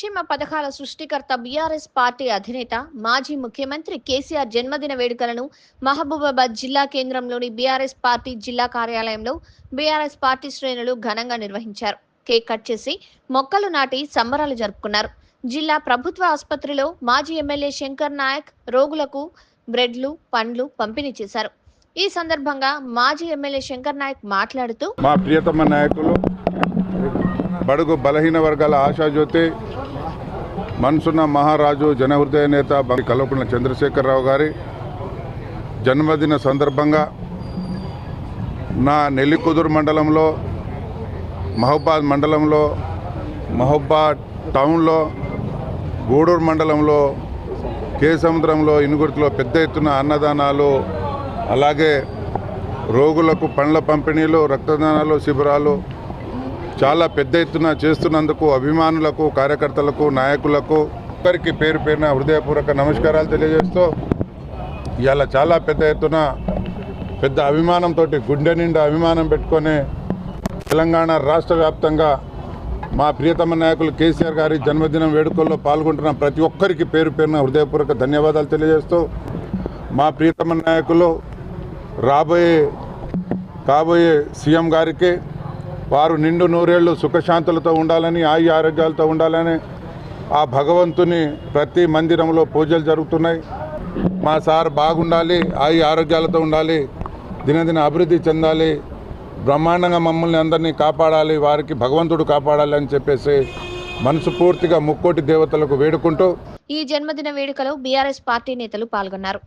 సంక్షేమ పథకాల సృష్టికర్త బీఆర్ఎస్ పార్టీ అధినేత మాజీ ముఖ్యమంత్రి కేసీఆర్ జన్మదిన వేడుకలను మహబూబాబాద్ జిల్లా కేంద్రంలోని బీఆర్ఎస్ పార్టీ జిల్లా కార్యాలయంలో బీఆర్ఎస్ పార్టీ శ్రేణులు ఘనంగా నిర్వహించారు. కేక్ కట్ చేసి మొక్కలు నాటి సంబరాలు జరుపుకున్నారు. జిల్లా ప్రభుత్వ ఆసుపత్రిలో మాజీ ఎమ్మెల్యే శంకర్ నాయక్ రోగులకు బ్రెడ్లు, పండ్లు పంపిణీ చేశారు. ఈ సందర్భంగా మాజీ ఎమ్మెల్యే శంకర్ నాయక్ మాట్లాడుతూ, మా ప్రియతమ నాయకులు బడుగు బలహీన వర్గాల ఆశాజ్యోతి మనసున్న మహారాజు జనహృదయ నేత కల్వకుంట్ల చంద్రశేఖరరావు గారి జన్మదిన సందర్భంగా నా నెల్లికుదురు మండలంలో, మహబాద్ మండలంలో, మహబాద్ టౌన్లో, గూడూరు మండలంలో, కేసముద్రంలో, ఇనుగుర్తిలో పెద్ద ఎత్తున అన్నదానాలు, అలాగే రోగులకు పండ్ల పంపిణీలు, రక్తదానాలు, శిబిరాలు చాలా పెద్ద ఎత్తున చేస్తున్నందుకు అభిమానులకు, కార్యకర్తలకు, నాయకులకు ఒకరికి పేరు పేరున హృదయపూర్వక నమస్కారాలు తెలియజేస్తూ, ఇవాళ చాలా పెద్ద ఎత్తున పెద్ద అభిమానంతో, గుండె నిండా అభిమానం పెట్టుకొని తెలంగాణ రాష్ట్ర వ్యాప్తంగా మా ప్రియతమ నాయకులు కేసీఆర్ గారి జన్మదినం వేడుకల్లో పాల్గొంటున్న ప్రతి ఒక్కరికి పేరు పేరున హృదయపూర్వక ధన్యవాదాలు తెలియజేస్తూ, మా ప్రియతమ నాయకులు కాబోయే సీఎం గారికి వారు నిండు నూరేళ్లు సుఖశాంతులతో ఉండాలని, ఆరోగ్యాలతో ఉండాలని ఆ భగవంతుని ప్రతి మందిరంలో పూజలు జరుగుతున్నాయి. మా సార్ బాగుండాలి, ఆరోగ్యాలతో ఉండాలి, దినదిన అభివృద్ధి చెందాలి, బ్రహ్మాండంగా మమ్మల్ని అందరినీ కాపాడాలి, వారికి భగవంతుడు కాపాడాలి అని చెప్పేసి మనస్ఫూర్తిగా ముక్కోటి దేవతలకు వేడుకుంటూ ఈ జన్మదిన వేడుకలో బీఆర్ఎస్ పార్టీ నేతలు పాల్గొన్నారు.